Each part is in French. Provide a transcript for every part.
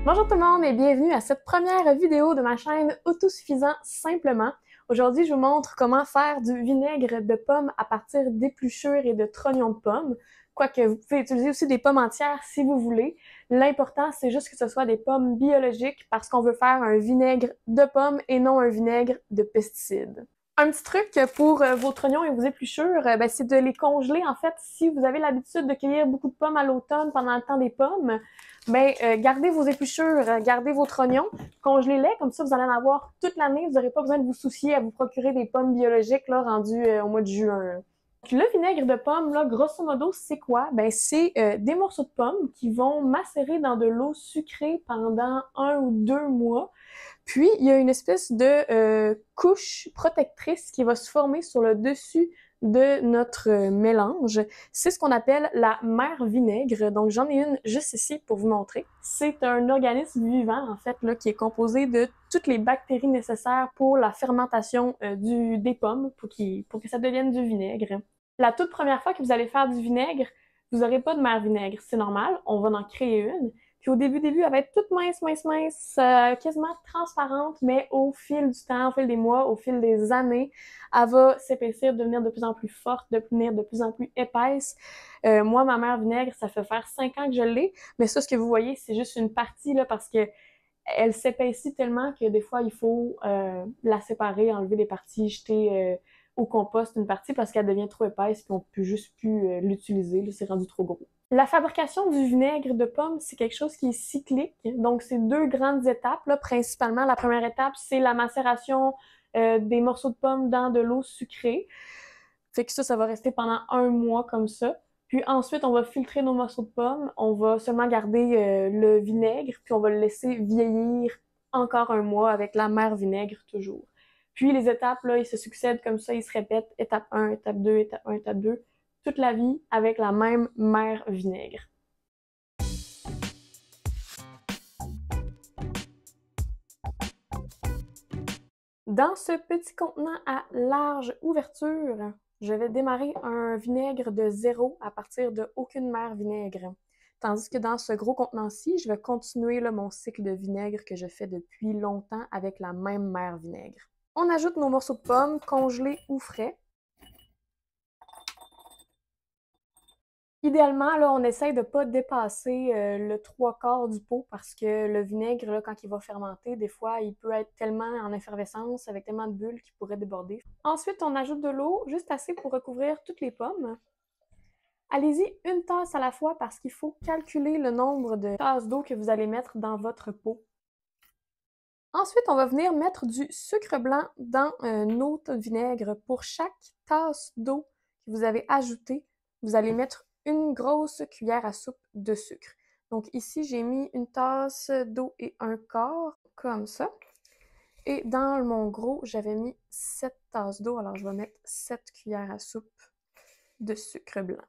Bonjour tout le monde et bienvenue à cette première vidéo de ma chaîne Autosuffisant Simplement. Aujourd'hui, je vous montre comment faire du vinaigre de pomme à partir d'épluchures et de trognons de pommes. Quoique vous pouvez utiliser aussi des pommes entières si vous voulez. L'important, c'est juste que ce soit des pommes biologiques parce qu'on veut faire un vinaigre de pommes et non un vinaigre de pesticides. Un petit truc pour vos trognons et vos épluchures, c'est de les congeler. En fait, si vous avez l'habitude de cueillir beaucoup de pommes à l'automne pendant le temps des pommes, gardez vos épluchures, gardez vos trognons, congelez-les, comme ça vous allez en avoir toute l'année. Vous n'aurez pas besoin de vous soucier à vous procurer des pommes biologiques là, rendues au mois de juin. Puis le vinaigre de pomme, là, grosso modo, c'est quoi? C'est des morceaux de pommes qui vont macérer dans de l'eau sucrée pendant 1 ou 2 mois. Puis, il y a une espèce de couche protectrice qui va se former sur le dessus de notre mélange. C'est ce qu'on appelle la mère vinaigre. Donc, j'en ai une juste ici pour vous montrer. C'est un organisme vivant, en fait, là, qui est composé de toutes les bactéries nécessaires pour la fermentation des pommes, pour que ça devienne du vinaigre. La toute première fois que vous allez faire du vinaigre, vous n'aurez pas de mère vinaigre. C'est normal, on va en créer une. Puis au début, elle va être toute mince, quasiment transparente, mais au fil du temps, au fil des mois, au fil des années, elle va s'épaissir, devenir de plus en plus forte, devenir de plus en plus épaisse. Moi, ma mère vinaigre, ça fait faire 5 ans que je l'ai, mais ça, ce que vous voyez, c'est juste une partie, là, parce que elle s'épaissit tellement que des fois, il faut la séparer, enlever des parties, jeter au compost une partie parce qu'elle devient trop épaisse puis on peut juste plus l'utiliser, là, c'est rendu trop gros. La fabrication du vinaigre de pomme, c'est quelque chose qui est cyclique. Donc, c'est 2 grandes étapes, là, principalement. La première étape, c'est la macération des morceaux de pommes dans de l'eau sucrée. Fait que ça va rester pendant 1 mois comme ça. Puis ensuite, on va filtrer nos morceaux de pommes. On va seulement garder le vinaigre, puis on va le laisser vieillir encore 1 mois avec la mère vinaigre toujours. Puis les étapes, là, ils se succèdent comme ça, ils se répètent. Étape 1, étape 2, étape 1, étape 2. Toute la vie avec la même mère vinaigre. Dans ce petit contenant à large ouverture, je vais démarrer un vinaigre de 0 à partir de aucune mère vinaigre. Tandis que dans ce gros contenant-ci, je vais continuer là, mon cycle de vinaigre que je fais depuis longtemps avec la même mère vinaigre. On ajoute nos morceaux de pommes, congelés ou frais. Idéalement, là, on essaye de ne pas dépasser le 3/4 du pot parce que le vinaigre, là, quand il va fermenter, des fois, il peut être tellement en effervescence, avec tellement de bulles qu'il pourrait déborder. Ensuite, on ajoute de l'eau, juste assez pour recouvrir toutes les pommes. Allez-y une tasse à la fois parce qu'il faut calculer le nombre de tasses d'eau que vous allez mettre dans votre pot. Ensuite, on va venir mettre du sucre blanc dans notre vinaigre. Pour chaque tasse d'eau que vous avez ajoutée, vous allez mettre une grosse cuillère à soupe de sucre. Donc ici, j'ai mis une tasse d'eau et 1/4, comme ça. Et dans mon gros, j'avais mis 7 tasses d'eau, alors je vais mettre 7 cuillères à soupe de sucre blanc.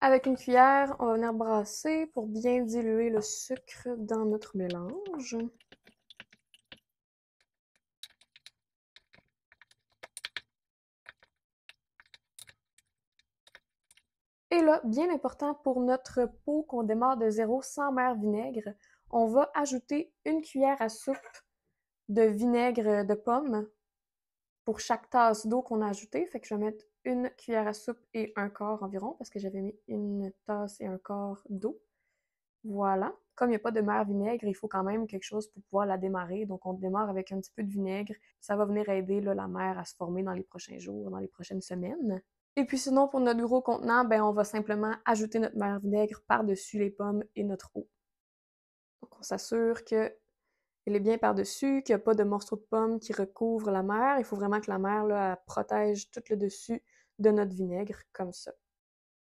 Avec une cuillère, on va venir brasser pour bien diluer le sucre dans notre mélange. Et là, bien important pour notre pot qu'on démarre de 0 sans mère vinaigre, on va ajouter une cuillère à soupe de vinaigre de pomme pour chaque tasse d'eau qu'on a ajoutée. Fait que je vais mettre une cuillère à soupe et 1/4 environ parce que j'avais mis une tasse et 1/4 d'eau. Voilà. Comme il n'y a pas de mère vinaigre, il faut quand même quelque chose pour pouvoir la démarrer. Donc, on démarre avec un petit peu de vinaigre. Ça va venir aider là, la mère à se former dans les prochains jours, dans les prochaines semaines. Et puis sinon, pour notre gros contenant, on va simplement ajouter notre mère vinaigre par-dessus les pommes et notre eau. Donc, on s'assure qu'elle est bien par-dessus, qu'il n'y a pas de morceaux de pommes qui recouvrent la mère. Il faut vraiment que la mère là, elle protège tout le dessus de notre vinaigre, comme ça.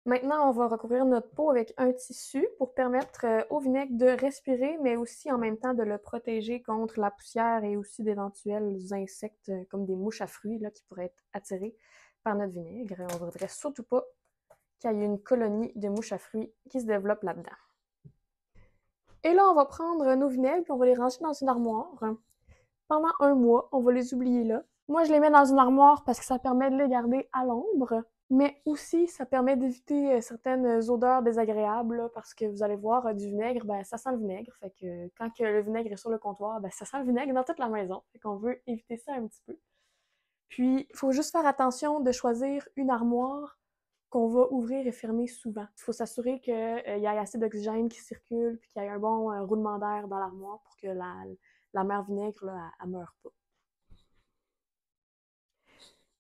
Maintenant, on va recouvrir notre pot avec un tissu pour permettre au vinaigre de respirer, mais aussi en même temps de le protéger contre la poussière et aussi d'éventuels insectes comme des mouches à fruits là, qui pourraient être attirés par notre vinaigre. On ne voudrait surtout pas qu'il y ait une colonie de mouches à fruits qui se développe là-dedans. Et là, on va prendre nos vinaigres et on va les ranger dans une armoire. Pendant 1 mois, on va les oublier là. Moi, je les mets dans une armoire parce que ça permet de les garder à l'ombre. Mais aussi, ça permet d'éviter certaines odeurs désagréables, là, parce que vous allez voir, du vinaigre, ben, ça sent le vinaigre. Fait que quand que le vinaigre est sur le comptoir, ben, ça sent le vinaigre dans toute la maison. Fait qu'on veut éviter ça un petit peu. Puis, il faut juste faire attention de choisir une armoire qu'on va ouvrir et fermer souvent. Il faut s'assurer qu'il y ait assez d'oxygène qui circule, puis qu'il y ait un bon roulement d'air dans l'armoire pour que la mère vinaigre, là, elle meure pas.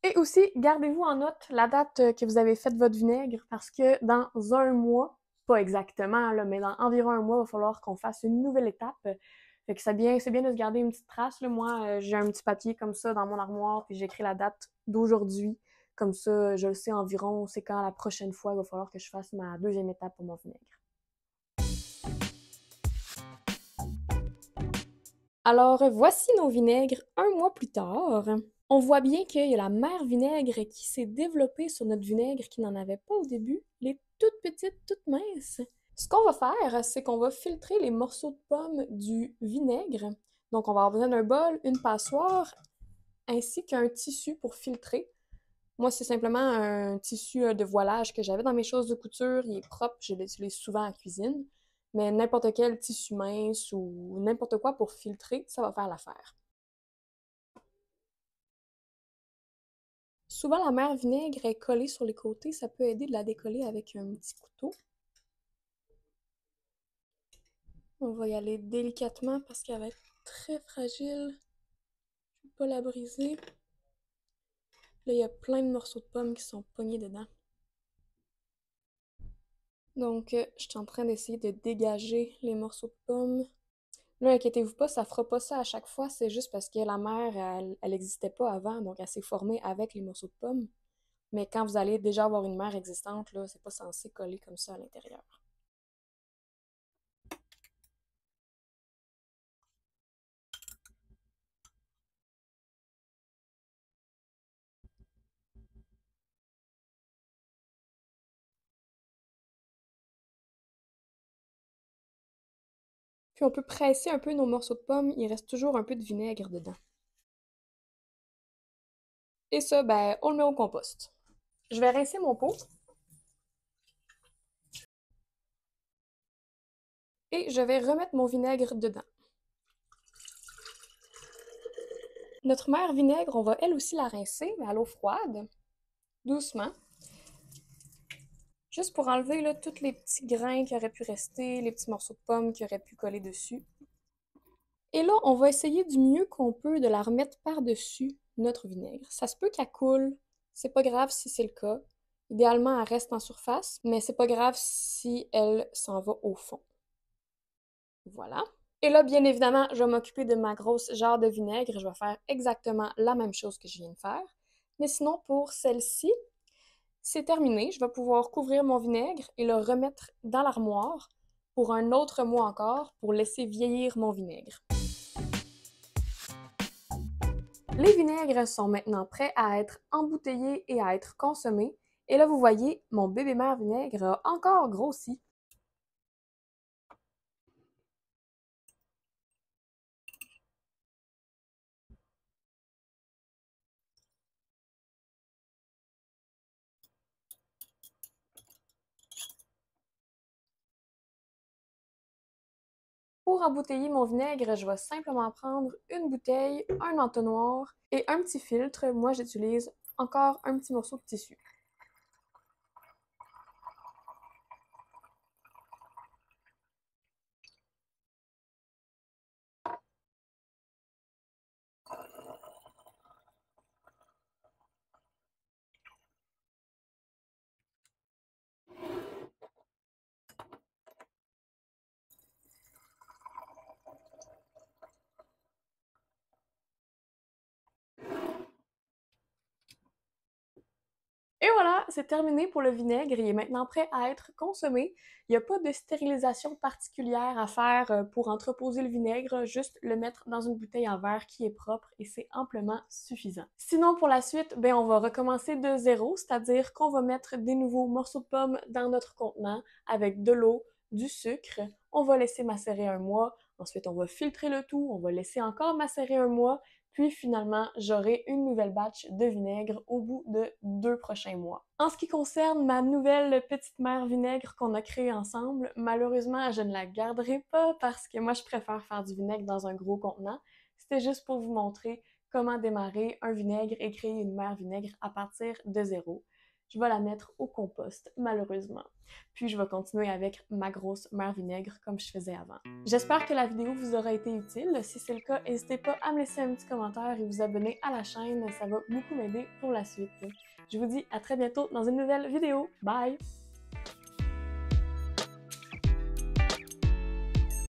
Et aussi, gardez-vous en note la date que vous avez fait votre vinaigre parce que dans un mois, pas exactement, là, mais dans environ un mois, il va falloir qu'on fasse une nouvelle étape. Fait que c'est bien de se garder une petite trace. Là. Moi, j'ai un petit papier comme ça dans mon armoire, puis j'écris la date d'aujourd'hui. Comme ça, je le sais environ, c'est quand la prochaine fois il va falloir que je fasse ma deuxième étape pour mon vinaigre. Alors, voici nos vinaigres un mois plus tard. On voit bien qu'il y a la mère vinaigre qui s'est développée sur notre vinaigre qui n'en avait pas au début, les toutes petites, toutes minces. Ce qu'on va faire, c'est qu'on va filtrer les morceaux de pommes du vinaigre. Donc, on va avoir besoin d'un bol, une passoire, ainsi qu'un tissu pour filtrer. Moi, c'est simplement un tissu de voilage que j'avais dans mes choses de couture. Il est propre, je l'utilise souvent en cuisine. Mais n'importe quel tissu mince ou n'importe quoi pour filtrer, ça va faire l'affaire. Souvent, la mère vinaigre est collée sur les côtés. Ça peut aider de la décoller avec un petit couteau. On va y aller délicatement parce qu'elle va être très fragile. Je ne veux pas la briser. Là, il y a plein de morceaux de pommes qui sont pognés dedans. Donc, je suis en train d'essayer de dégager les morceaux de pommes. Là, inquiétez-vous pas, ça fera pas ça à chaque fois. C'est juste parce que la mère, elle n'existait pas avant, donc elle s'est formée avec les morceaux de pommes. Mais quand vous allez déjà avoir une mère existante, là, c'est pas censé coller comme ça à l'intérieur. Puis on peut presser un peu nos morceaux de pommes, il reste toujours un peu de vinaigre dedans. Et ça, ben, on le met au compost. Je vais rincer mon pot et je vais remettre mon vinaigre dedans. Notre mère vinaigre, on va elle aussi la rincer, mais à l'eau froide, doucement. Juste pour enlever là, tous les petits grains qui auraient pu rester, les petits morceaux de pommes qui auraient pu coller dessus. Et là, on va essayer du mieux qu'on peut de la remettre par-dessus notre vinaigre. Ça se peut qu'elle coule, c'est pas grave si c'est le cas. Idéalement, elle reste en surface, mais c'est pas grave si elle s'en va au fond. Voilà. Et là, bien évidemment, je vais m'occuper de ma grosse jarre de vinaigre. Je vais faire exactement la même chose que je viens de faire. Mais sinon, pour celle-ci, c'est terminé. Je vais pouvoir couvrir mon vinaigre et le remettre dans l'armoire pour un autre mois encore pour laisser vieillir mon vinaigre. Les vinaigres sont maintenant prêts à être embouteillés et à être consommés. Et là, vous voyez, mon bébé mère vinaigre a encore grossi. Pour embouteiller mon vinaigre, je vais simplement prendre une bouteille, un entonnoir et un petit filtre. Moi, j'utilise encore un petit morceau de tissu. Et voilà, c'est terminé pour le vinaigre. Il est maintenant prêt à être consommé. Il n'y a pas de stérilisation particulière à faire pour entreposer le vinaigre, juste le mettre dans une bouteille en verre qui est propre et c'est amplement suffisant. Sinon, pour la suite, ben, on va recommencer de zéro, c'est-à-dire qu'on va mettre des nouveaux morceaux de pommes dans notre contenant avec de l'eau, du sucre. On va laisser macérer un mois. Ensuite, on va filtrer le tout. On va laisser encore macérer un mois. Puis finalement, j'aurai une nouvelle batch de vinaigre au bout de 2 prochains mois. En ce qui concerne ma nouvelle petite mère vinaigre qu'on a créée ensemble, malheureusement, je ne la garderai pas parce que moi, je préfère faire du vinaigre dans un gros contenant. C'était juste pour vous montrer comment démarrer un vinaigre et créer une mère vinaigre à partir de zéro. Je vais la mettre au compost, malheureusement. Puis je vais continuer avec ma grosse mère vinaigre comme je faisais avant. J'espère que la vidéo vous aura été utile. Si c'est le cas, n'hésitez pas à me laisser un petit commentaire et vous abonner à la chaîne, ça va beaucoup m'aider pour la suite. Je vous dis à très bientôt dans une nouvelle vidéo. Bye!